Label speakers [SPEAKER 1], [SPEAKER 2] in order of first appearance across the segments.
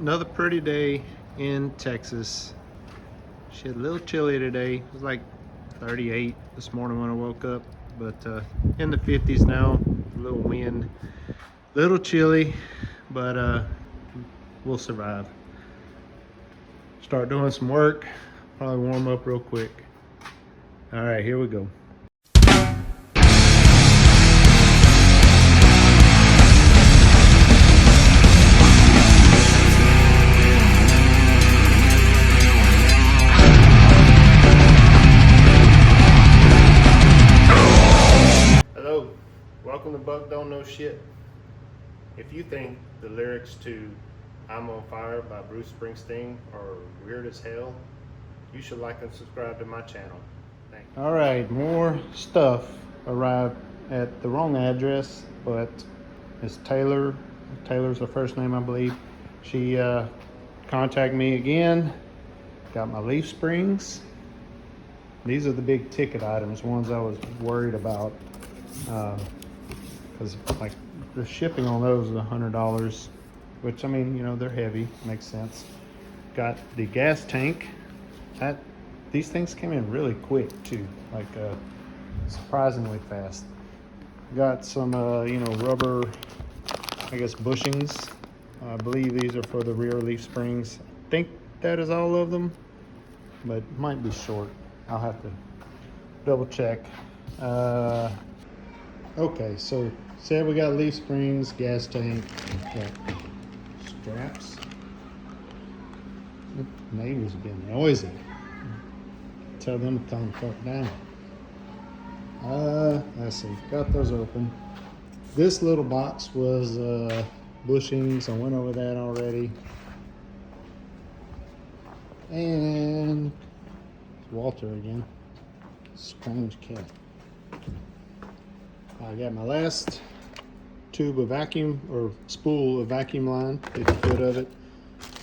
[SPEAKER 1] Another pretty day in Texas. Shit, a little chilly today. It was like 38 this morning when I woke up, but in the 50s now. A little wind, a little chilly, but we'll survive. Start doing some work, probably warm up real quick. All right, here we go. Hello, welcome to Buck Don't Know Shit. If you think the lyrics to I'm on Fire by Bruce Springsteen are weird as hell, you should like and subscribe to my channel. Thank you. All right, more stuff arrived at the wrong address, but it's Taylor. Taylor's her first name, I believe. She contacted me again. Got my leaf springs. These are the big ticket items, ones I was worried about. Because like the shipping on those is $100, which, I mean, you know, they're heavy, makes sense. Got the gas tank. These things came in really quick too, like surprisingly fast. Got some you know, rubber, I guess, bushings. I believe these are for the rear leaf springs. I think that is all of them, but it might be short. I'll have to double check. Okay, so said we got leaf springs, gas tank, got straps. The neighbors have been noisy. Tell them to calm the fuck down. Let's see, got those open. This little box was bushings. I went over that already. And it's Walter again. Strange cat. I got my last tube of vacuum, or spool of vacuum line, 50 foot of it.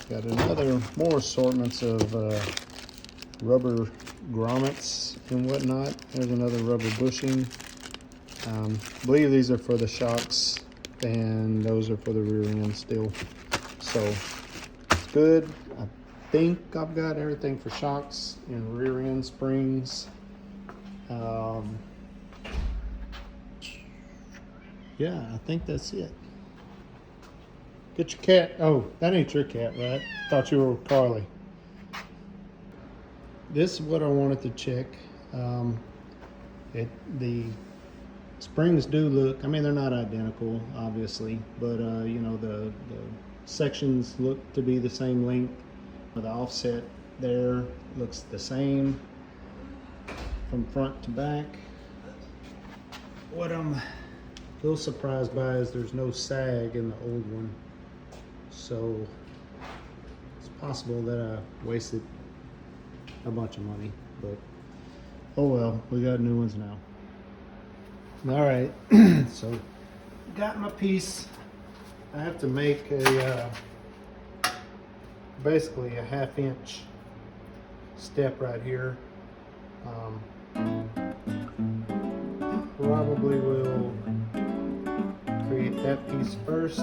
[SPEAKER 1] Got more assortments of rubber grommets and whatnot. There's another rubber bushing. I believe these are for the shocks, and those are for the rear end still. So it's good. I think I've got everything for shocks and rear end springs. Yeah, I think that's it. Get your cat. Oh, that ain't your cat, right? Thought you were Carly. This is what I wanted to check. The springs do look, I mean, they're not identical, obviously, but you know, the sections look to be the same length. The offset there looks the same from front to back. What I'm a little surprised by is there's no sag in the old one, so it's possible that I wasted a bunch of money, but oh well, we got new ones now. All right, so got my piece. I have to make a basically a 1/2 inch step right here. Probably will create that piece first. I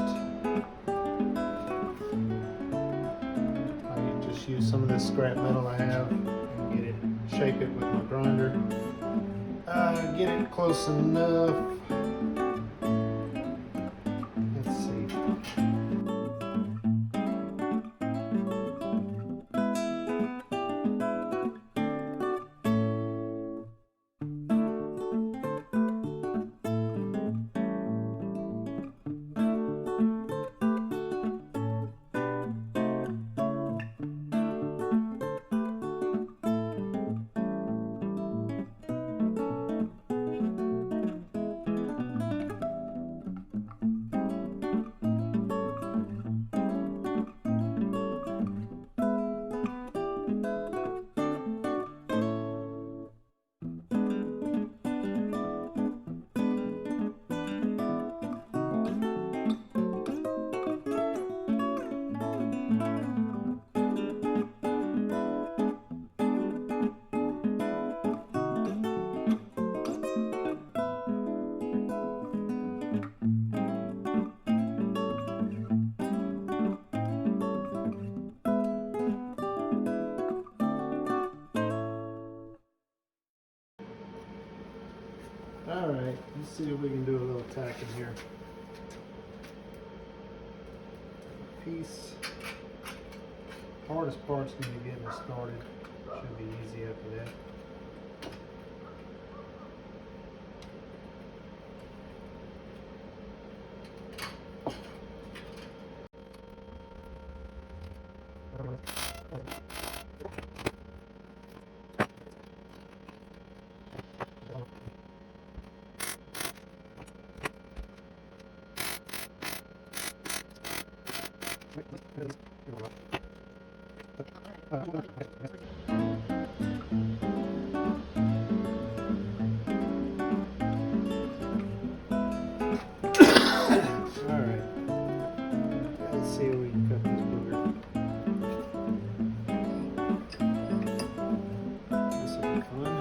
[SPEAKER 1] just use some of this scrap metal I have and get it, shape it with my grinder. Get it close enough. Let's see. All right, let's see if we can do a little tack in here. Piece. Hardest part's when you're getting it started. Should be easy after that. Alright, let's see if we can cut this booger. This will be fun.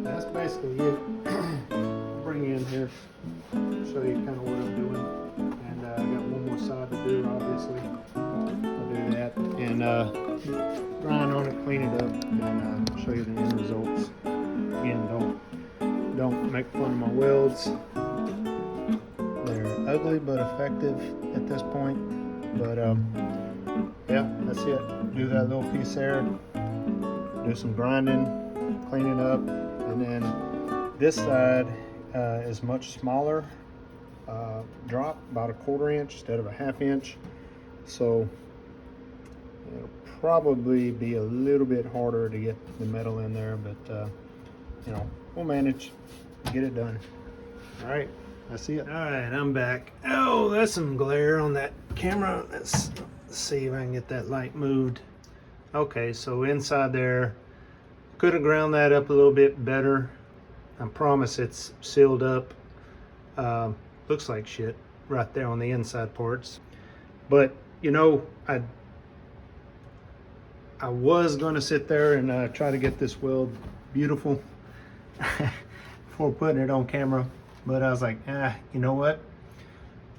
[SPEAKER 1] That's basically it. Bring you in here, show you kind of what I'm doing, and I got one more side to do. Obviously, I'll do that and grind on it, clean it up, and show you the end results. Again, don't make fun of my welds. They're ugly but effective at this point. But yeah, that's it. Do that little piece there. Do some grinding, clean it up. And then this side is much smaller drop, about a 1/4 inch instead of a 1/2 inch. So it'll probably be a little bit harder to get the metal in there, but you know, we'll manage, get it done. All right, I see it. All right, I'm back. Oh, that's some glare on that camera. Let's see if I can get that light moved. Okay, so inside there, could have ground that up a little bit better. I promise it's sealed up. Looks like shit right there on the inside parts. But you know, I was gonna sit there and try to get this weld beautiful before putting it on camera. But I was like, you know what?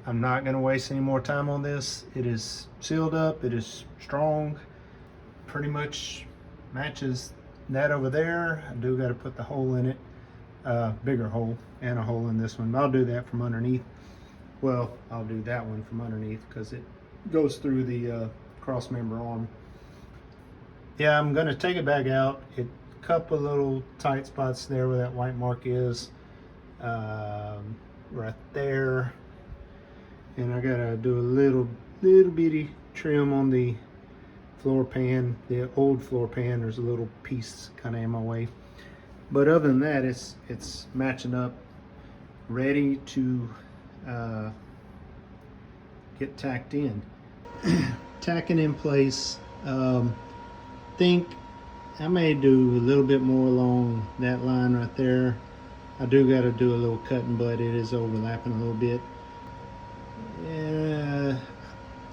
[SPEAKER 1] I'm not gonna waste any more time on this. It is sealed up, it is strong, pretty much matches that over there. I do got to put the hole in it, bigger hole, and a hole in this one. I'll do that from underneath. Well, I'll do that one from underneath because it goes through the cross member arm. Yeah, I'm gonna take it back out. A couple little tight spots there where that white mark is, right there, and I gotta do a little bitty trim on the floor pan, the old floor pan. There's a little piece kind of in my way, but other than that, it's matching up, ready to get tacked in. Tacking in place. Think I may do a little bit more along that line right there. I do got to do a little cutting, but it is overlapping a little bit. Yeah,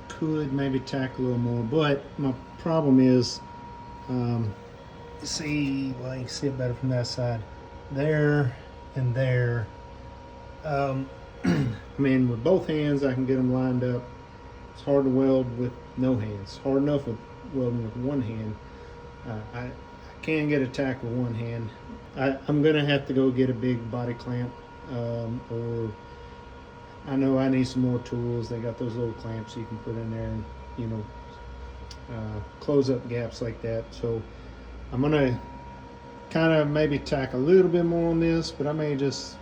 [SPEAKER 1] could maybe tack a little more, but my problem is, see, well, you can see it better from that side, there and there. I mean, with both hands I can get them lined up. It's hard to weld with no hands. Hard enough with welding with one hand. I can get a tack with one hand. I'm gonna have to go get a big body clamp, or I know I need some more tools. They got those little clamps you can put in there and, you know, close up gaps like that. So I'm gonna kind of maybe tack a little bit more on this, but I may just,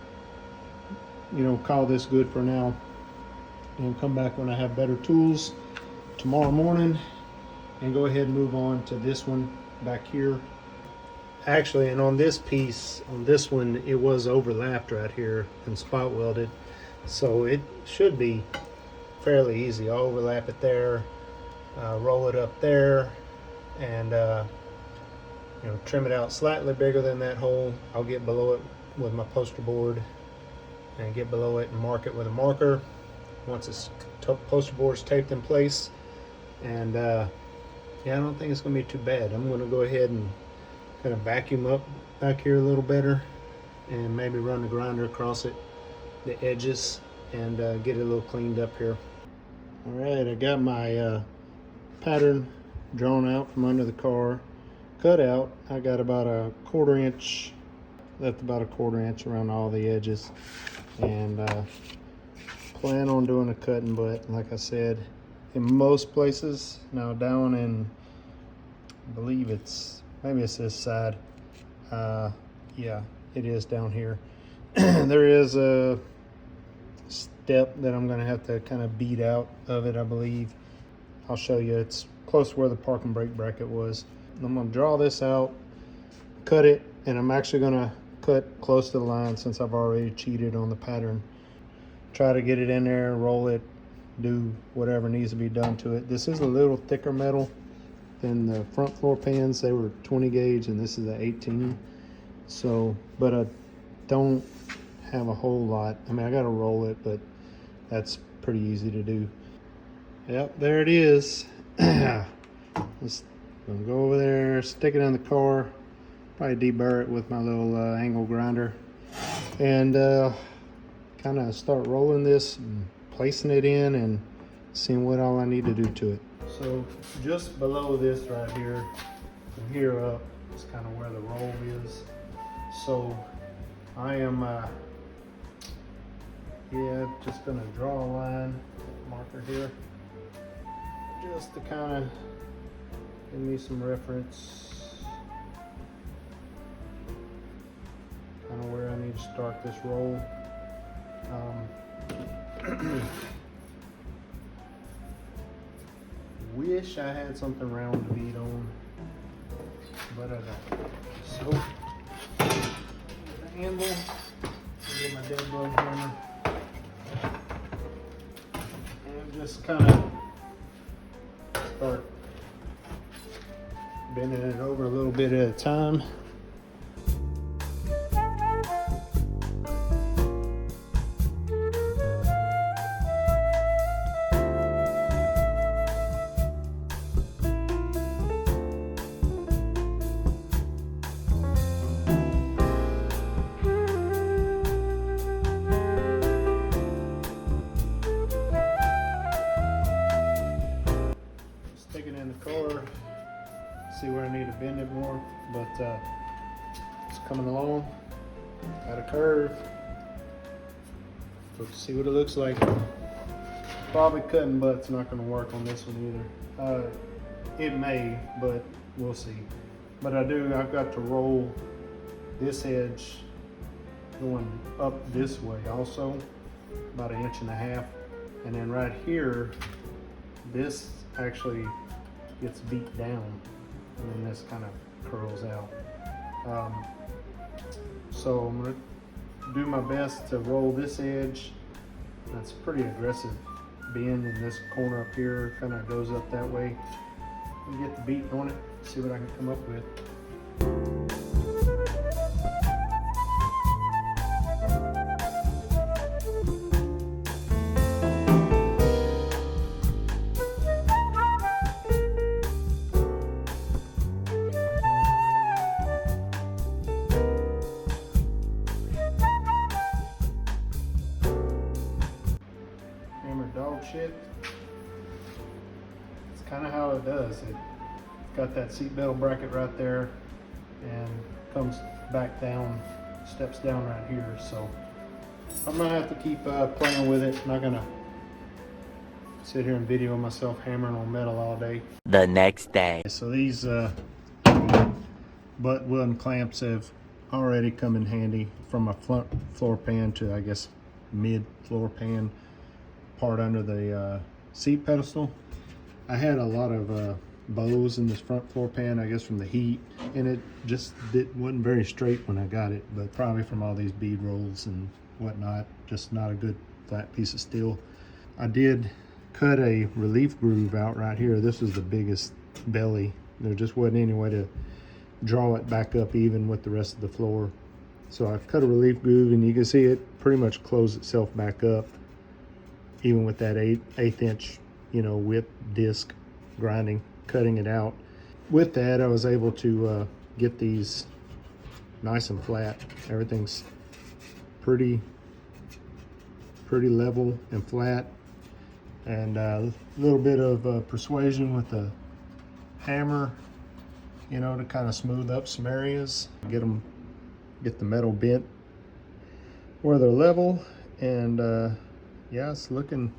[SPEAKER 1] you know, call this good for now and come back when I have better tools tomorrow morning and go ahead and move on to this one back here. Actually, and on this piece, on this one, it was overlapped right here and spot welded, so it should be fairly easy. I'll overlap it there,
[SPEAKER 2] roll it up there, and you know, trim it out slightly bigger than that hole. I'll get below it with my poster board and get below it and mark it with a marker once it's poster board's taped in place. And yeah, I don't think it's going to be too bad. I'm going to go ahead and kind of vacuum up back here a little better, and maybe run the grinder across it, the edges, and get it a little cleaned up here. All right, I got my pattern drawn out from under the car, cut out. I got about a 1/4 inch, left about a 1/4 inch around all the edges, and plan on doing a cutting butt, like I said, in most places. Now down in, I believe maybe it's this side. Yeah, it is down here. There is a step that I'm going to have to kind of beat out of it, I believe. I'll show you. It's close to where the parking brake bracket was. I'm going to draw this out, cut it, and I'm actually going to cut close to the line since I've already cheated on the pattern. Try to get it in there, roll it, do whatever needs to be done to it. This is a little thicker metal than the front floor pans. They were 20 gauge and this is a 18. So, but I don't have a whole lot. I mean, I got to roll it, but that's pretty easy to do. Yep, there it is. Let's go over there, stick it in the car, probably deburr it with my little angle grinder, and kind of start rolling this and placing it in and seeing what all I need to do to it. So just below this right here, from here up, is kind of where the roll is. So I am yeah, just gonna draw a line, marker here, just to kind of give me some reference, kind of where I need to start this roll. Wish I had something round to beat on, but I don't. So, the handle, get my dead blow hammer, and just kind of start bending it over a little bit at a time. Stick it in the car, see where I need to bend it more, but it's coming along. Got a curve. Let's see what it looks like. Probably cutting butt's not going to work on this one either. It may, but we'll see. But I've got to roll this edge going up this way also, about 1.5 inches. And then right here, this actually gets beat down, and then this kind of curls out. So I'm going to do my best to roll this edge. That's pretty aggressive bend, in this corner up here kind of goes up that way. And get the beat on it, see what I can come up with. Dog shit. It's kind of how it does. It's got that seat belt bracket right there and comes back down, steps down right here. So I'm gonna have to keep playing with it. I'm not gonna sit here and video myself hammering on metal all day.
[SPEAKER 3] The next day.
[SPEAKER 2] So these butt welding clamps have already come in handy, from a front floor pan to, I guess, mid floor pan part under the seat pedestal. I had a lot of bows in this front floor pan, I guess from the heat, and it just wasn't very straight when I got it, but probably from all these bead rolls and whatnot, just not a good flat piece of steel. I did cut a relief groove out right here. This was the biggest belly. There just wasn't any way to draw it back up even with the rest of the floor. So I've cut a relief groove, and you can see it pretty much close itself back up, even with that eighth inch, you know, width disc grinding, cutting it out. With that, I was able to get these nice and flat. Everything's pretty level and flat, and a little bit of persuasion with the hammer, you know, to kind of smooth up some areas, get the metal bent where they're level. And yeah, it's looking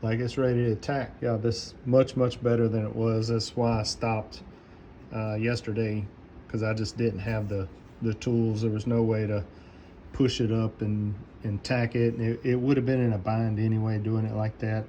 [SPEAKER 2] like it's ready to tack. Yeah, this much better than it was. That's why I stopped yesterday, because I just didn't have the tools. There was no way to push it up and tack it. It would have been in a bind anyway doing it like that.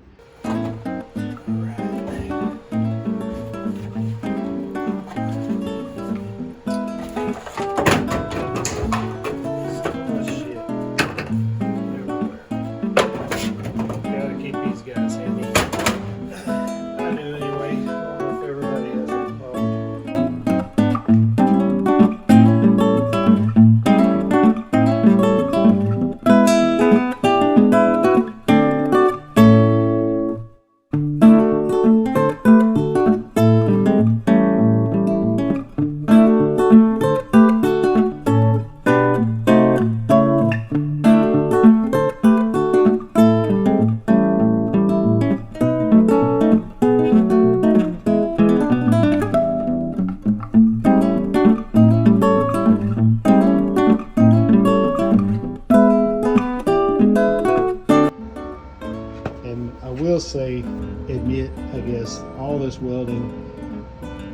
[SPEAKER 2] Say, admit, I guess, all this welding,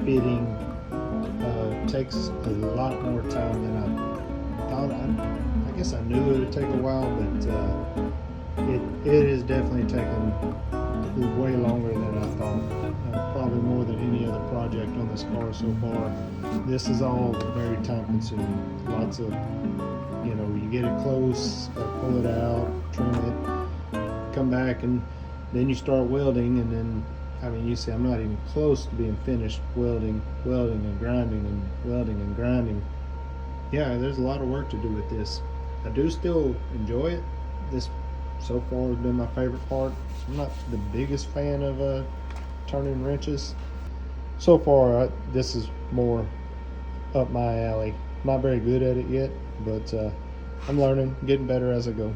[SPEAKER 2] fitting takes a lot more time than I thought. I guess I knew it would take a while, but it is definitely taken way longer than I thought. Probably more than any other project on this car so far. This is all very time consuming. Lots of, you know, you get it close, pull it out, trim it, come back, and then you start welding. And then, I mean, you see I'm not even close to being finished welding and grinding and welding and grinding. Yeah, there's a lot of work to do with this. I do still enjoy it. This so far has been my favorite part. I'm not the biggest fan of turning wrenches. So far, this is more up my alley. Not very good at it yet, but I'm learning, getting better as I go.